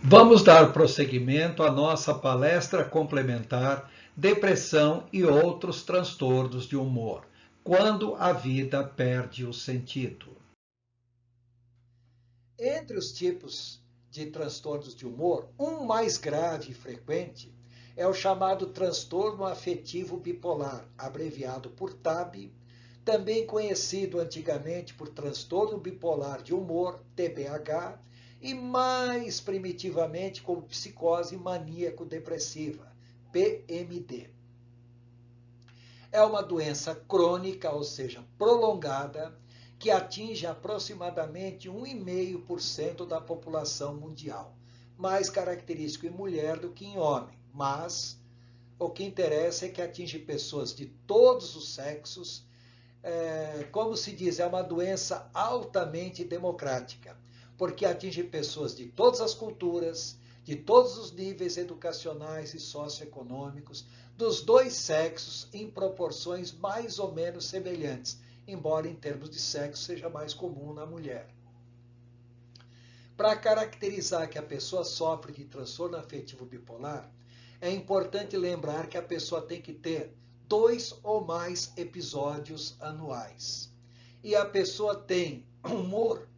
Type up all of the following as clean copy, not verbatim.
Vamos dar prosseguimento à nossa palestra complementar Depressão e outros transtornos de humor, quando a vida perde o sentido. Entre os tipos de transtornos de humor, um mais grave e frequente é o chamado transtorno afetivo bipolar, abreviado por TAB, também conhecido antigamente por transtorno bipolar de humor, TBH, e mais primitivamente como psicose maníaco-depressiva, PMD. É uma doença crônica, ou seja, prolongada, que atinge aproximadamente 1,5% da população mundial, mais característico em mulher do que em homem, mas o que interessa é que atinge pessoas de todos os sexos. Como se diz, é uma doença altamente democrática, porque atinge pessoas de todas as culturas, de todos os níveis educacionais e socioeconômicos, dos dois sexos em proporções mais ou menos semelhantes, embora em termos de sexo seja mais comum na mulher. Para caracterizar que a pessoa sofre de transtorno afetivo bipolar, é importante lembrar que a pessoa tem que ter 2 ou mais episódios anuais. E a pessoa tem humor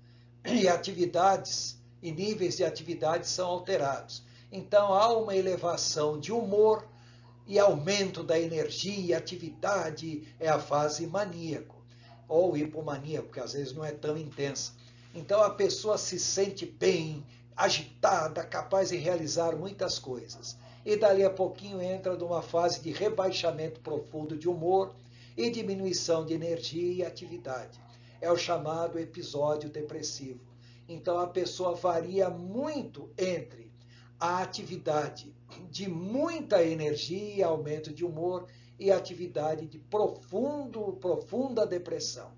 e atividades e níveis de atividades são alterados. Então há uma elevação de humor e aumento da energia e atividade, é a fase maníaco ou hipomaníaco, porque às vezes não é tão intensa. Então a pessoa se sente bem, agitada, capaz de realizar muitas coisas. E dali a pouquinho entra numa fase de rebaixamento profundo de humor e diminuição de energia e atividade. É o chamado episódio depressivo. Então a pessoa varia muito entre a atividade de muita energia, aumento de humor, e atividade de profunda depressão.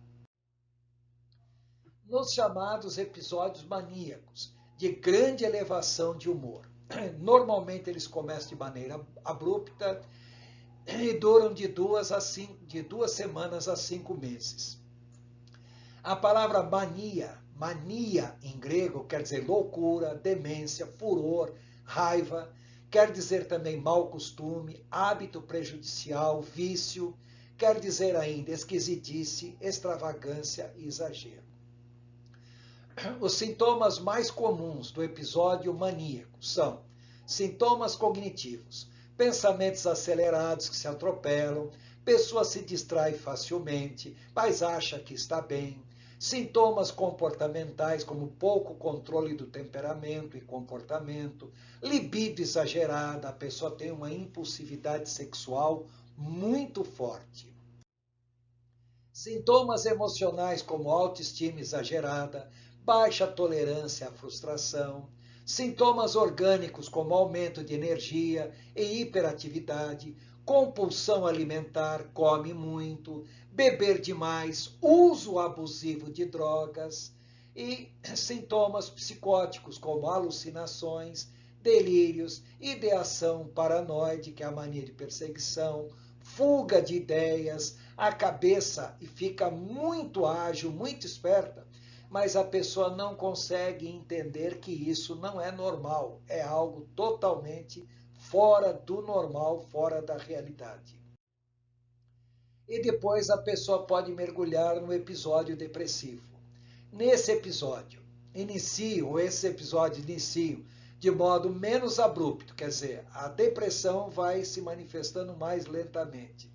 Nos chamados episódios maníacos, de grande elevação de humor. Normalmente eles começam de maneira abrupta e duram de 2 semanas a 5 meses. A palavra mania em grego quer dizer loucura, demência, furor, raiva, quer dizer também mau costume, hábito prejudicial, vício, quer dizer ainda esquisitice, extravagância e exagero. Os sintomas mais comuns do episódio maníaco são sintomas cognitivos, pensamentos acelerados que se atropelam, pessoa se distrai facilmente, mas acha que está bem, sintomas comportamentais como pouco controle do temperamento e comportamento, libido exagerada, a pessoa tem uma impulsividade sexual muito forte. Sintomas emocionais como autoestima exagerada, baixa tolerância à frustração, sintomas orgânicos como aumento de energia e hiperatividade, compulsão alimentar, come muito, beber demais, uso abusivo de drogas e sintomas psicóticos como alucinações, delírios, ideação paranoide, que é a mania de perseguição, fuga de ideias, a cabeça e fica muito ágil, muito esperta, mas a pessoa não consegue entender que isso não é normal, é algo totalmente fora do normal, fora da realidade. E depois a pessoa pode mergulhar no episódio depressivo. Nesse episódio, esse episódio inicia de modo menos abrupto, quer dizer, a depressão vai se manifestando mais lentamente.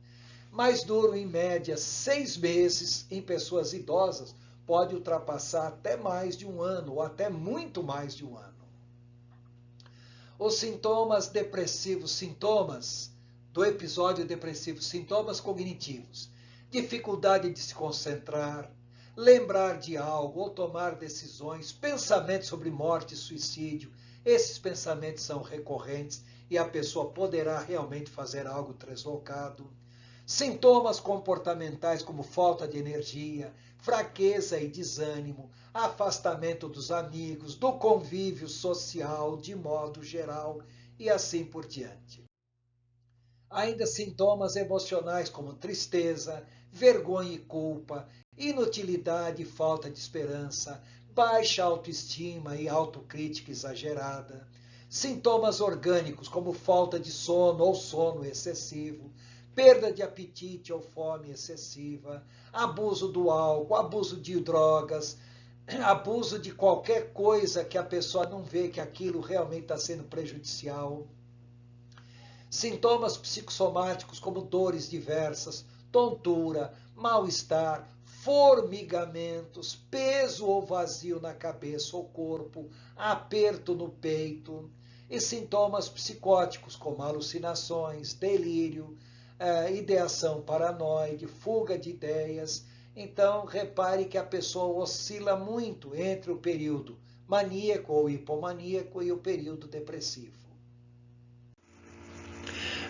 Mas duram em média 6 meses em pessoas idosas, pode ultrapassar até mais de um ano, ou até muito mais de um ano. Os sintomas depressivos, sintomas do episódio depressivo, sintomas cognitivos, dificuldade de se concentrar, lembrar de algo ou tomar decisões, pensamentos sobre morte e suicídio, esses pensamentos são recorrentes e a pessoa poderá realmente fazer algo translocado. Sintomas comportamentais como falta de energia, fraqueza e desânimo, afastamento dos amigos, do convívio social de modo geral e assim por diante. Ainda sintomas emocionais como tristeza, vergonha e culpa, inutilidade e falta de esperança, baixa autoestima e autocrítica exagerada, sintomas orgânicos como falta de sono ou sono excessivo, perda de apetite ou fome excessiva, abuso do álcool, abuso de drogas, abuso de qualquer coisa que a pessoa não vê que aquilo realmente está sendo prejudicial. Sintomas psicossomáticos como dores diversas, tontura, mal-estar, formigamentos, peso ou vazio na cabeça ou corpo, aperto no peito, e sintomas psicóticos como alucinações, delírio, ideação paranoide, fuga de ideias. Então, repare que a pessoa oscila muito entre o período maníaco ou hipomaníaco e o período depressivo.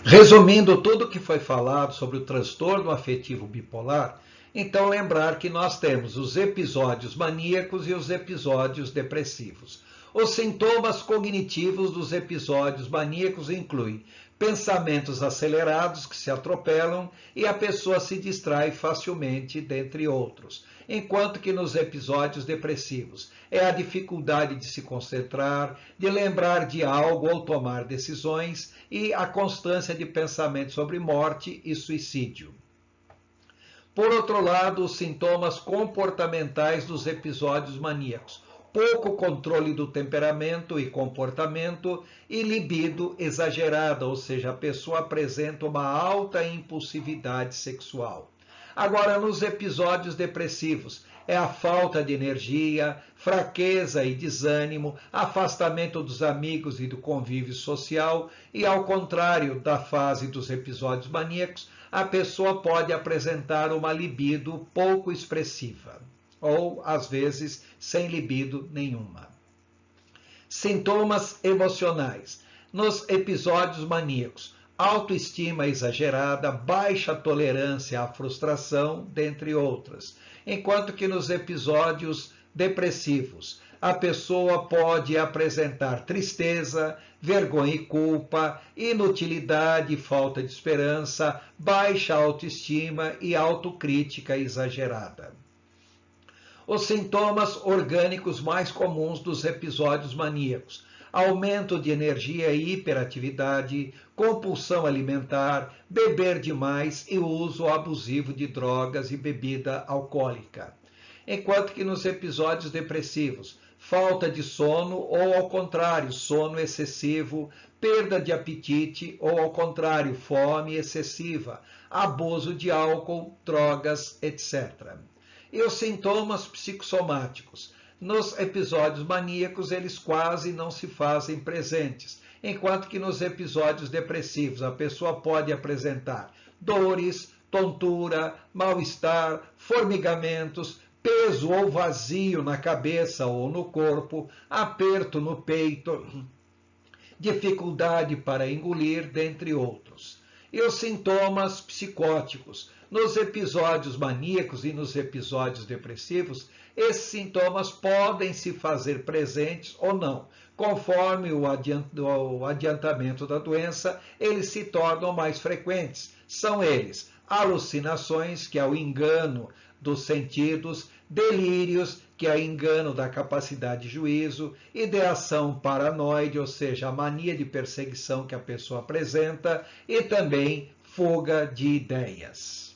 Resumindo tudo o que foi falado sobre o transtorno afetivo bipolar, então lembrar que nós temos os episódios maníacos e os episódios depressivos. Os sintomas cognitivos dos episódios maníacos incluem pensamentos acelerados que se atropelam e a pessoa se distrai facilmente, dentre outros. Enquanto que nos episódios depressivos é a dificuldade de se concentrar, de lembrar de algo ou tomar decisões e a constância de pensamento sobre morte e suicídio. Por outro lado, os sintomas comportamentais dos episódios maníacos: pouco controle do temperamento e comportamento e libido exagerada, ou seja, a pessoa apresenta uma alta impulsividade sexual. Agora, nos episódios depressivos, é a falta de energia, fraqueza e desânimo, afastamento dos amigos e do convívio social, e ao contrário da fase dos episódios maníacos, a pessoa pode apresentar uma libido pouco expressiva, ou, às vezes, sem libido nenhuma. Sintomas emocionais. Nos episódios maníacos, autoestima exagerada, baixa tolerância à frustração, dentre outras. Enquanto que nos episódios depressivos, a pessoa pode apresentar tristeza, vergonha e culpa, inutilidade e falta de esperança, baixa autoestima e autocrítica exagerada. Os sintomas orgânicos mais comuns dos episódios maníacos: aumento de energia e hiperatividade, compulsão alimentar, beber demais e uso abusivo de drogas e bebida alcoólica. Enquanto que nos episódios depressivos, falta de sono ou, ao contrário, sono excessivo, perda de apetite ou, ao contrário, fome excessiva, abuso de álcool, drogas, etc. E os sintomas psicossomáticos. Nos episódios maníacos, eles quase não se fazem presentes, enquanto que nos episódios depressivos a pessoa pode apresentar dores, tontura, mal-estar, formigamentos, peso ou vazio na cabeça ou no corpo, aperto no peito, dificuldade para engolir, dentre outros. E os sintomas psicóticos. Nos episódios maníacos e nos episódios depressivos, esses sintomas podem se fazer presentes ou não. Conforme o adiantamento da doença, eles se tornam mais frequentes. São eles: alucinações, que é o engano dos sentidos, delírios, que é o engano da capacidade de juízo, ideação paranoide, ou seja, a mania de perseguição que a pessoa apresenta, e também fuga de ideias.